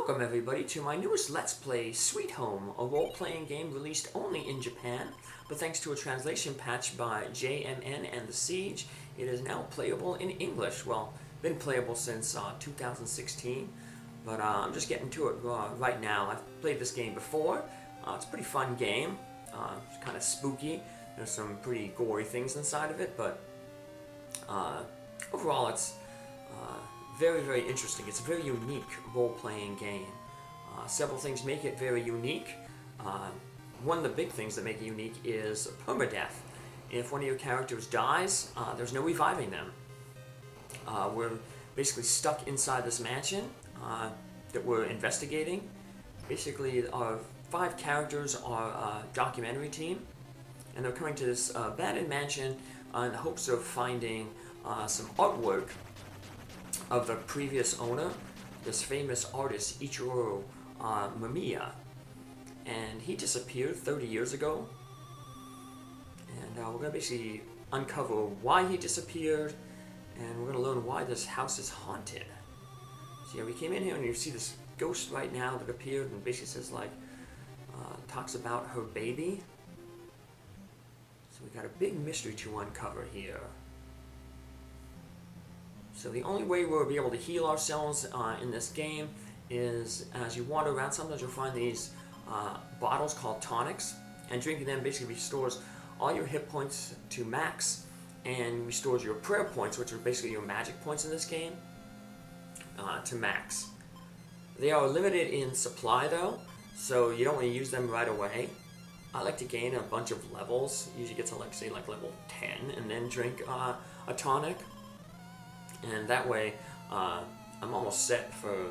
Welcome everybody to my newest Let's Play, Sweet Home, a role-playing game released only in Japan, but thanks to a translation patch by JMN and The Siege, it is now playable in English. Well, been playable since 2016, but I'm just getting to it right now. I've played this game before. It's a pretty fun game. It's kind of spooky. There's some pretty gory things inside of it, but overall it's very, very interesting. It's a very unique role-playing game. Several things make it very unique. One of the big things that make it unique is permadeath. If one of your characters dies, there's no reviving them. We're basically stuck inside this mansion that we're investigating. Basically, our 5 characters are a documentary team, and they're coming to this abandoned mansion in the hopes of finding some artwork of the previous owner, this famous artist Ichiro Mamiya. And he disappeared 30 years ago. And we're going to basically uncover why he disappeared, and we're going to learn why this house is haunted. So yeah, we came in here and you see this ghost right now that appeared and basically says talks about her baby. So we got a big mystery to uncover here. So the only way we'll be able to heal ourselves in this game is as you wander around, sometimes you'll find these bottles called tonics, and drinking them basically restores all your hit points to max and restores your prayer points, which are basically your magic points in this game, to max. They are limited in supply though, so you don't want to use them right away. I like to gain a bunch of levels, usually get to say level 10 and then drink a tonic. And that way, I'm almost set for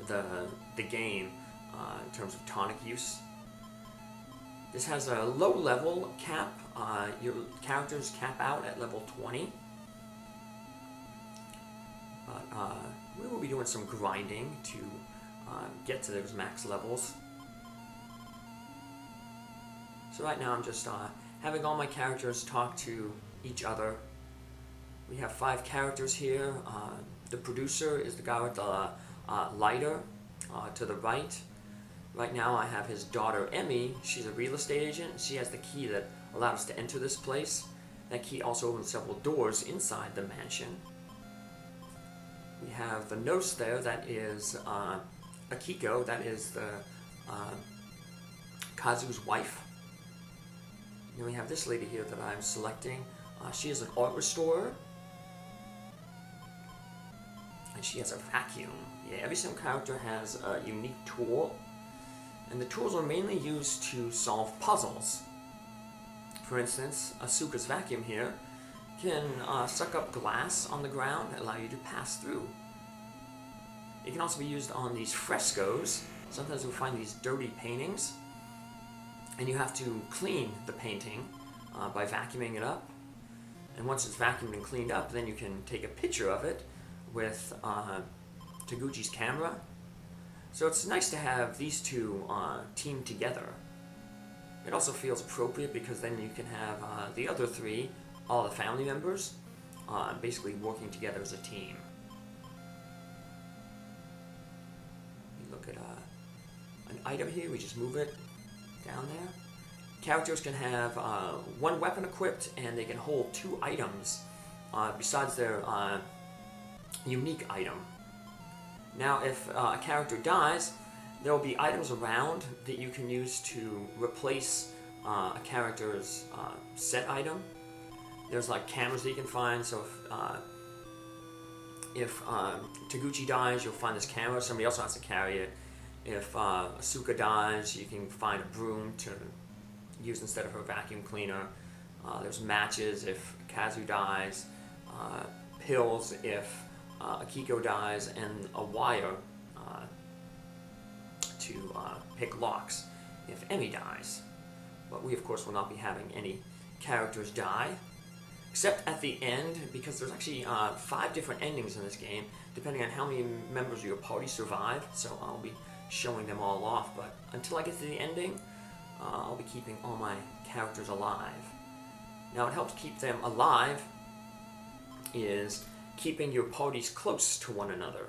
the game in terms of tonic use. This has a low level cap. Your characters cap out at level 20. But we will be doing some grinding to get to those max levels. So right now I'm just having all my characters talk to each other. We have 5 characters here. The producer is the guy with the lighter to the right. Right now I have his daughter Emmy. She's a real estate agent. She has the key that allowed us to enter this place. That key also opens several doors inside the mansion. We have the nurse there, that is Akiko, that is the Kazu's wife. Then we have this lady here that I'm selecting. She is an art restorer. And she has a vacuum. Yeah, every single character has a unique tool, and the tools are mainly used to solve puzzles. For instance, Asuka's vacuum here can suck up glass on the ground and allow you to pass through. It can also be used on these frescoes. Sometimes you'll find these dirty paintings, and you have to clean the painting by vacuuming it up. And once it's vacuumed and cleaned up, then you can take a picture of it with Taguchi's camera. So it's nice to have these two teamed together. It also feels appropriate because then you can have the other 3, all the family members, basically working together as a team. You look at an item here, we just move it down there. Characters can have 1 weapon equipped, and they can hold 2 items besides their unique item. Now if a character dies, there will be items around that you can use to replace a character's set item. There's like cameras that you can find, so if Taguchi dies, you'll find this camera, somebody else has to carry it. If Asuka dies, you can find a broom to use instead of her vacuum cleaner. There's matches if Kazu dies, pills if Akiko dies, and a wire to pick locks if Emmy dies. But we of course will not be having any characters die, except at the end, because there's actually 5 different endings in this game, depending on how many members of your party survive, so I'll be showing them all off, but until I get to the ending, I'll be keeping all my characters alive. Now, what helps keep them alive is keeping your parties close to one another.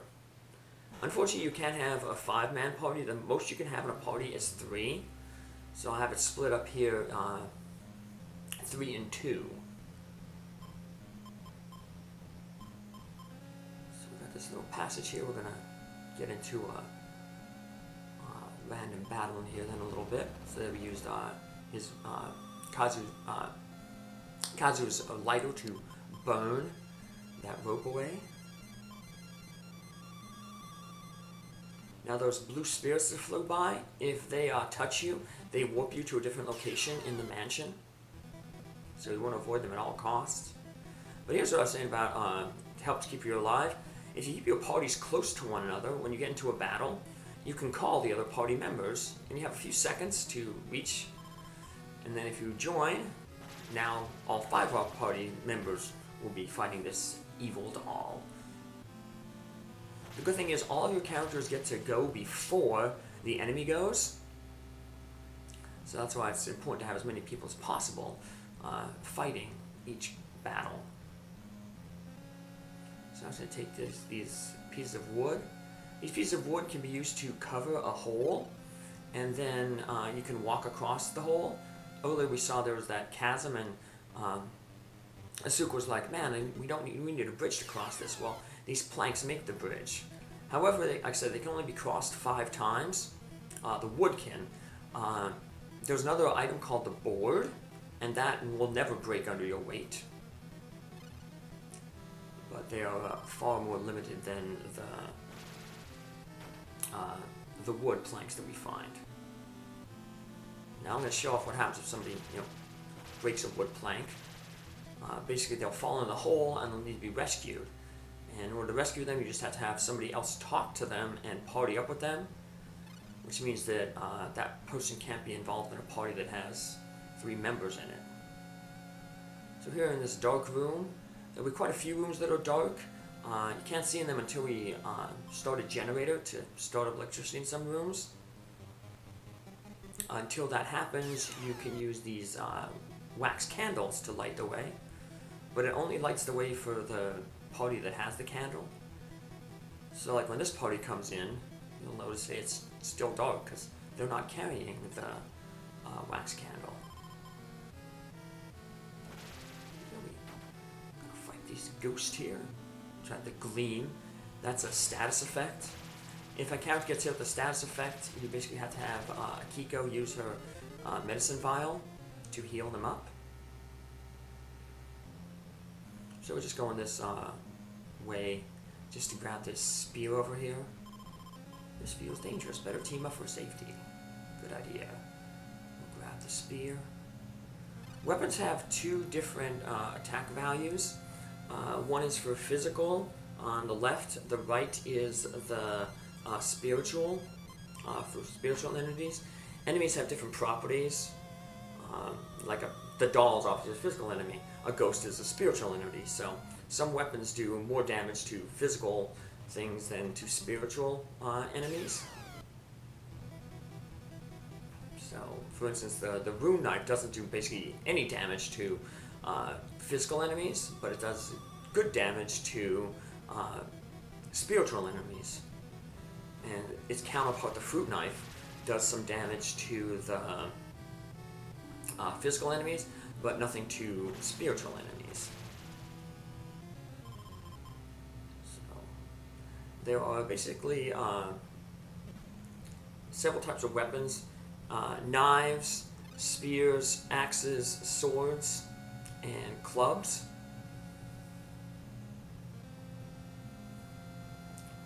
Unfortunately, you can't have a 5-man party. The most you can have in a party is 3. So I have it split up here, 3 and 2. So we got this little passage here. We're gonna get into a random battle in here then a little bit. So there we used his Kazu's lighter to burn that rope away. Now those blue spirits that flew by, if they touch you, they warp you to a different location in the mansion. So you want to avoid them at all costs. But here's what I was saying about help to keep you alive. If you keep your parties close to one another, when you get into a battle, you can call the other party members, and you have a few seconds to reach. And then if you join, now all 5 of our party members will be fighting this evil doll. The good thing is all of your characters get to go before the enemy goes. So that's why it's important to have as many people as possible fighting each battle. So I'm going to take these pieces of wood. These pieces of wood can be used to cover a hole, and then you can walk across the hole. Earlier we saw there was that chasm, and Asuka was like, man, we need a bridge to cross this. Well, these planks make the bridge. However, like I said, they can only be crossed 5 times. The wood can. There's another item called the board, and that will never break under your weight. But they are far more limited than the wood planks that we find. Now I'm going to show off what happens if somebody breaks a wood plank. Basically, they'll fall in the hole and they'll need to be rescued. And in order to rescue them, you just have to have somebody else talk to them and party up with them, which means that that person can't be involved in a party that has 3 members in it. So here in this dark room, there'll be quite a few rooms that are dark. You can't see in them until we start a generator to start up electricity in some rooms. Until that happens, you can use these wax candles to light the way, but it only lights the way for the party that has the candle. So like when this party comes in, you'll notice it's still dark because they're not carrying the wax candle. We're gonna fight these ghosts here. Try the gleam. That's a status effect. If a character gets hit with the status effect, you basically have to have Akiko use her medicine vial to heal them up. So we're just going this way just to grab this spear over here. This feels dangerous. Better team up for safety. Good idea. We'll grab the spear. Weapons have 2 different attack values. One is for physical on the left. The right is the spiritual, for spiritual entities. Enemies have different properties. Like the doll is obviously a physical enemy. A ghost is a spiritual entity. So some weapons do more damage to physical things than to spiritual enemies. So, for instance, the rune knife doesn't do basically any damage to physical enemies, but it does good damage to spiritual enemies. And its counterpart, the fruit knife, does some damage to the physical enemies, but nothing to spiritual enemies. So, there are basically several types of weapons. Knives, spears, axes, swords, and clubs.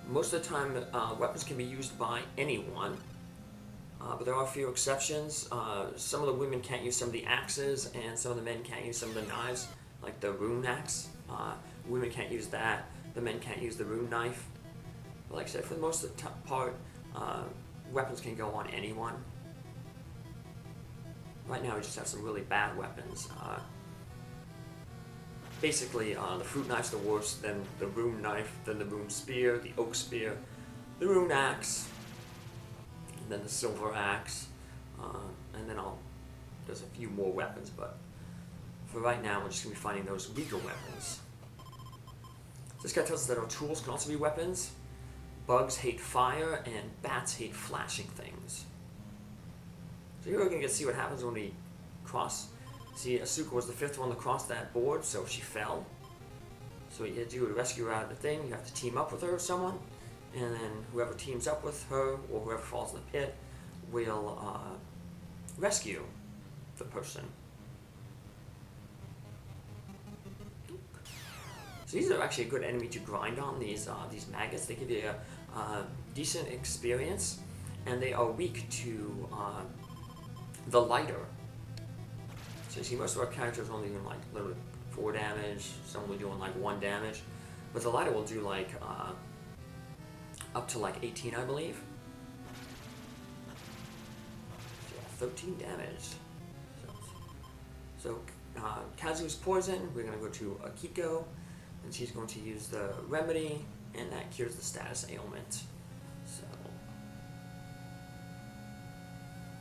Most of the time, weapons can be used by anyone, but there are a few exceptions. Some of the women can't use some of the axes, and some of the men can't use some of the knives, like the rune axe. Women can't use that. The men can't use the rune knife. But like I said, for the most of the part, weapons can go on anyone. Right now, we just have some really bad weapons. Basically, the fruit knife's the worst, then the rune knife, then the rune spear, the oak spear, the rune axe, and then the silver axe, and then there's a few more weapons, but for right now, we're just going to be finding those weaker weapons. This guy tells us that our tools can also be weapons. bugs hate fire, and bats hate flashing things. So here we're going to see what happens when we cross. See, Asuka was the 5th one to cross that board, so she fell. So what you do to rescue her out of the thing, you have to team up with her or someone, and then whoever teams up with her, or whoever falls in the pit, will rescue the person. So these are actually a good enemy to grind on, these maggots. They give you a decent experience, and they are weak to the lighter. So you see most of our characters only doing like literally 4 damage, some will be doing like 1 damage, but the lighter will do like up to like 18, I believe. So yeah, 13 damage. So Kazu's poison, we're going to go to Akiko, and she's going to use the remedy, and that cures the status ailment. So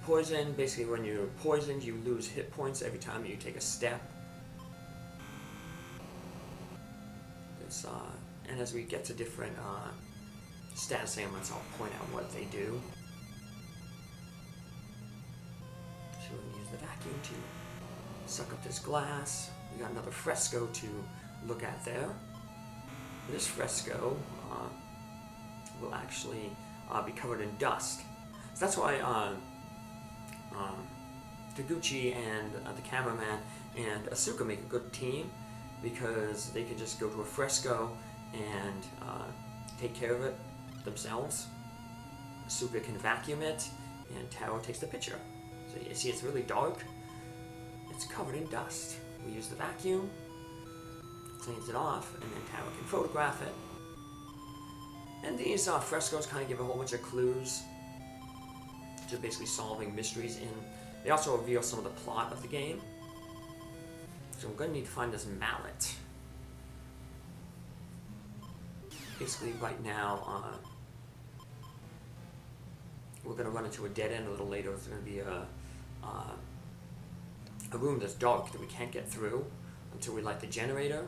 poison, basically when you're poisoned, you lose hit points every time you take a step. And as we get to different status ailments, I'll point out what they do. So we're going to use the vacuum to suck up this glass. We got another fresco to look at there. This fresco will actually be covered in dust. So that's why Taguchi and the cameraman and Asuka make a good team, because they can just go to a fresco and take care of it themselves. Asuka can vacuum it, and Taro takes the picture. So you see it's really dark. It's covered in dust. We use the vacuum, cleans it off, and then Taro can photograph it. And these frescoes kind of give a whole bunch of clues to basically solving mysteries in. They also reveal some of the plot of the game. So we're going to need to find this mallet. Basically right now, we're going to run into a dead end a little later. There's going to be a room that's dark that we can't get through until we light the generator.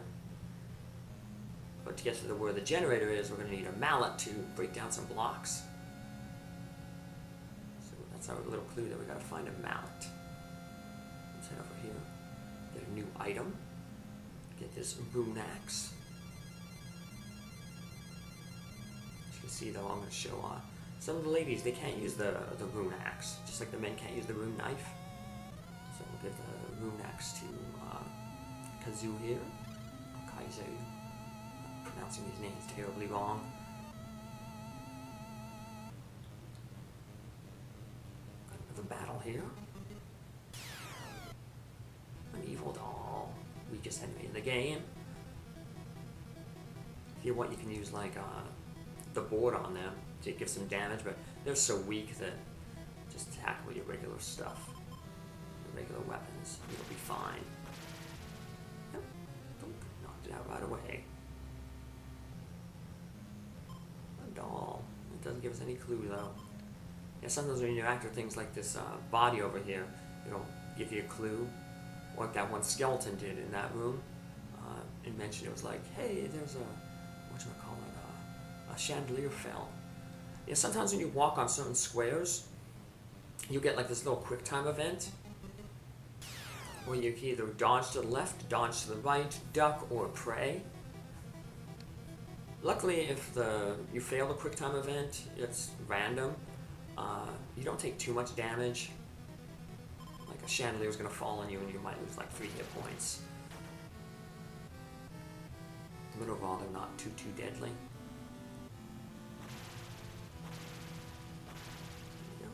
But to get to where the generator is, we're going to need a mallet to break down some blocks. So that's our little clue that we got to find a mallet. Let's head over here. Get a new item. Get this rune axe. As you can see, though, I'm going to show some of the ladies. They can't use the rune axe, just like the men can't use the rune knife. So we'll give the rune axe to Kazu here. Kaiser. Pronouncing these names terribly wrong. Got another battle here. An evil doll. Weakest enemy in the game. If you want, you can use like the board on them to give some damage, but they're so weak that just attack with your regular stuff. Your regular weapons. You'll be fine. Yep. Knocked it out right away. Doll. It doesn't give us any clue though. Yeah, sometimes when you interact with things like this body over here, it'll give you a clue. Or like that one skeleton did in that room. It mentioned it was like, hey, there's a chandelier fell. Yeah, sometimes when you walk on certain squares, you get like this little quick time event where you can either dodge to the left, dodge to the right, duck, or pray. Luckily, if you fail the quick time event, it's random. You don't take too much damage. Like a chandelier is going to fall on you and you might lose like 3 hit points. But overall, they're not too deadly. There we go.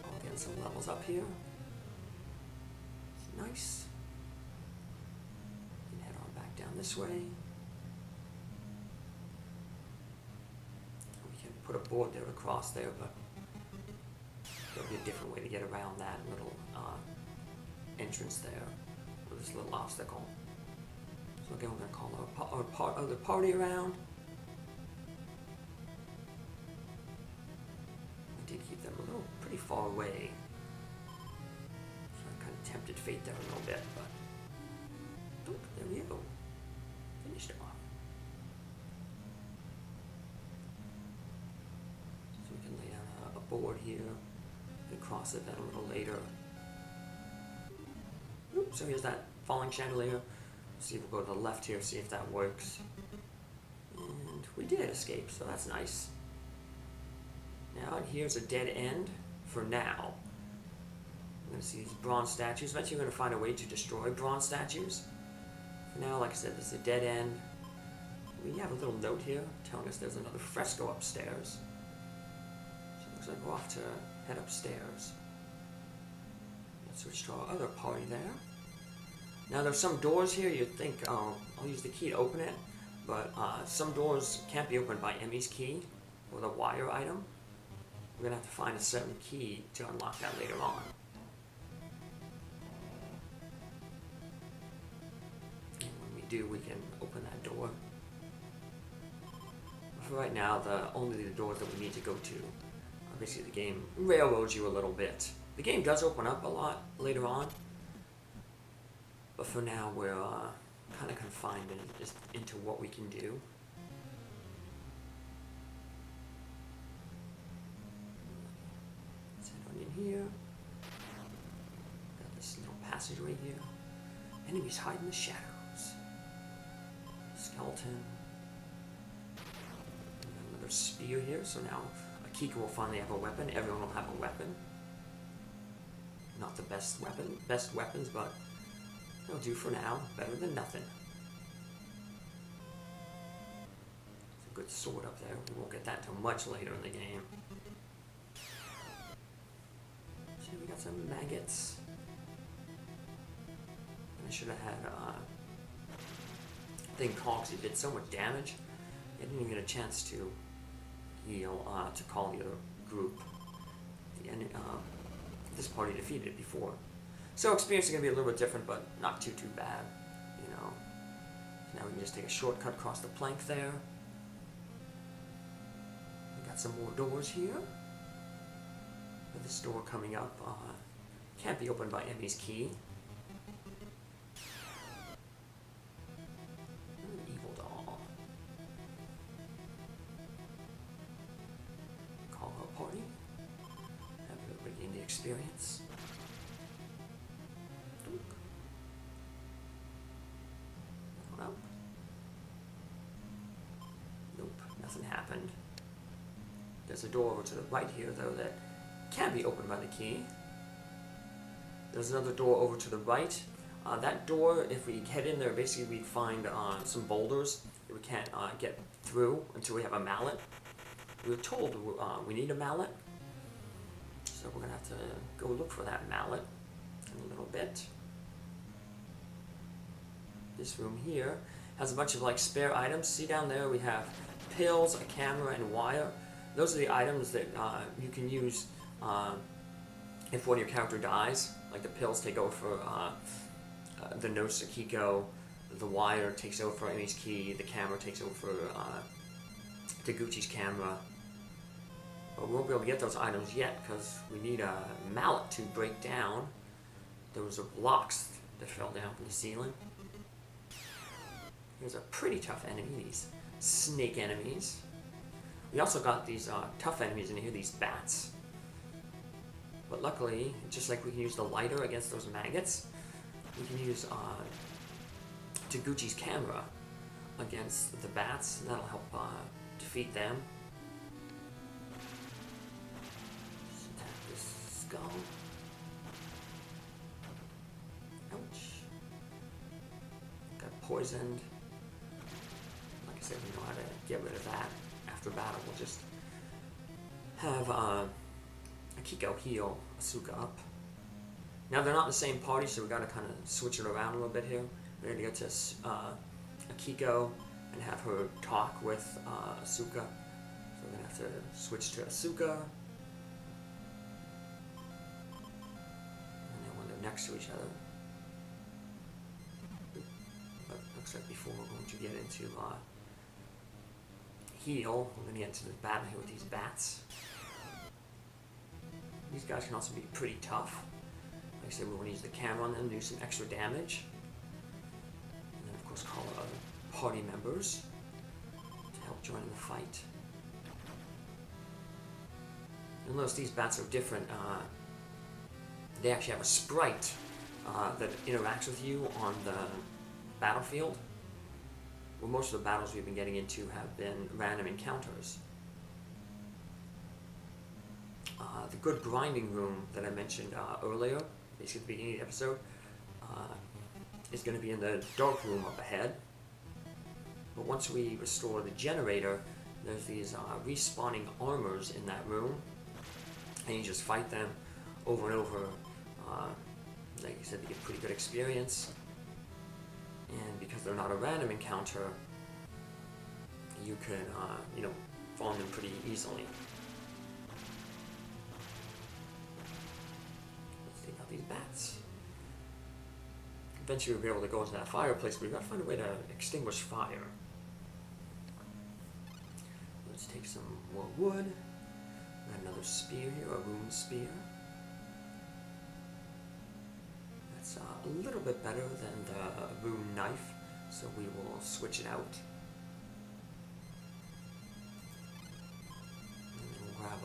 I'll get some levels up here. Nice. You can head on back down this way. Put a board there across there, but there'll be a different way to get around that little entrance there with this little obstacle. So again, we're going to call our other party around. I did keep them a little pretty far away, so I kind of tempted fate there a little bit, but there we go. Finished off. board here. We can cross it then a little later. Oops, so here's that falling chandelier. See if we'll go to the left here, see if that works. And we did escape, so that's nice. Now, here's a dead end for now. We're going to see these bronze statues. Eventually, we're going to find a way to destroy bronze statues. For now, like I said, this is a dead end. We have a little note here telling us there's another fresco upstairs. So it looks like we're off to head upstairs. Let's switch to our other party there. Now, there's some doors here. You'd think, I'll use the key to open it. But some doors can't be opened by Emmy's key or the wire item. We're going to have to find a certain key to unlock that later on. And when we do, we can open that door. But for right now, only the doors that we need to go to. Basically, the game railroads you a little bit. The game does open up a lot later on. But for now, we're kind of confined just into what we can do. Let's head on in here. Got this little passageway here. Enemies hide in the shadows. Skeleton. Another spear here. So now Akiko will finally have a weapon. Everyone will have a weapon. Not the best weapons, but they'll do for now. Better than nothing. There's a good sword up there. We won't get that until much later in the game. So we got some maggots. I should have had thing called because he did so much damage. I didn't even get a chance to heal to call the other group. This party defeated it before. So experience is going to be a little bit different, but not too bad, you know. So now we can just take a shortcut across the plank there. We got some more doors here. But this door coming up can't be opened by Emmy's key. An evil doll. Call her a party. Have everybody gain the experience. Nothing happened. There's a door over to the right here, though, that can be opened by the key. There's another door over to the right. That door, if we head in there, basically we'd find some boulders that we can't get through until we have a mallet. We were told we need a mallet, so we're going to have to go look for that mallet in a little bit. This room here has a bunch of like spare items. See down there we have pills, a camera, and wire. Those are the items that you can use if one of your character dies. Like the pills take over for the nurse Akiko, the wire takes over for Amy's key, the camera takes over for Taguchi's camera. But we won't be able to get those items yet because we need a mallet to break down those blocks that fell down from the ceiling. Here's a pretty tough enemy, these snake enemies. We also got these tough enemies in here, these bats. But luckily, just like we can use the lighter against those maggots, we can use Taguchi's camera against the bats, and that'll help defeat them. Just attack this skull. Ouch. Got poisoned. Like I said, we know how to get rid of that. After battle, we'll just have Akiko heal Asuka up. Now they're not in the same party, so we got to kind of switch it around a little bit here. We're going to get to Akiko and have her talk with Asuka. So we're going to have to switch to Asuka. And then when they're next to each other. But looks like before we're going to get into heal, we're going to get into the battle here with these bats. These guys can also be pretty tough. Like I said, we're going to use the camera on them, do some extra damage. And then of course call other party members to help join in the fight. You'll notice these bats are different. They actually have a sprite that interacts with you on the battlefield. Well, most of the battles we've been getting into have been random encounters. The good grinding room that I mentioned earlier, basically at the beginning of the episode, is going to be in the dark room up ahead. But once we restore the generator, there's these respawning armors in that room, and you just fight them over and over. Like I said, they get pretty good experience, and because they're not a random encounter, you can farm them pretty easily. Let's take out these bats. Eventually we'll be able to go into that fireplace, but we've got to find a way to extinguish fire. Let's take some more wood. Got another spear here, a rune spear. That's a little bit better than the rune knife, so we will switch it out. And then we'll grab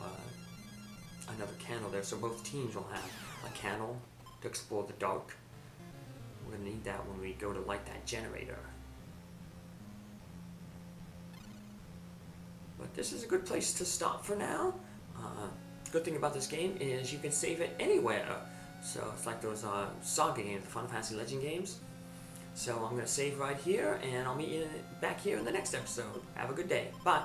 another candle there, so both teams will have a candle to explore the dark. We're going to need that when we go to light that generator. But this is a good place to stop for now. Good thing about this game is you can save it anywhere. So it's like those Saga games, the Final Fantasy Legend games. So I'm going to save right here, and I'll meet you back here in the next episode. Have a good day. Bye.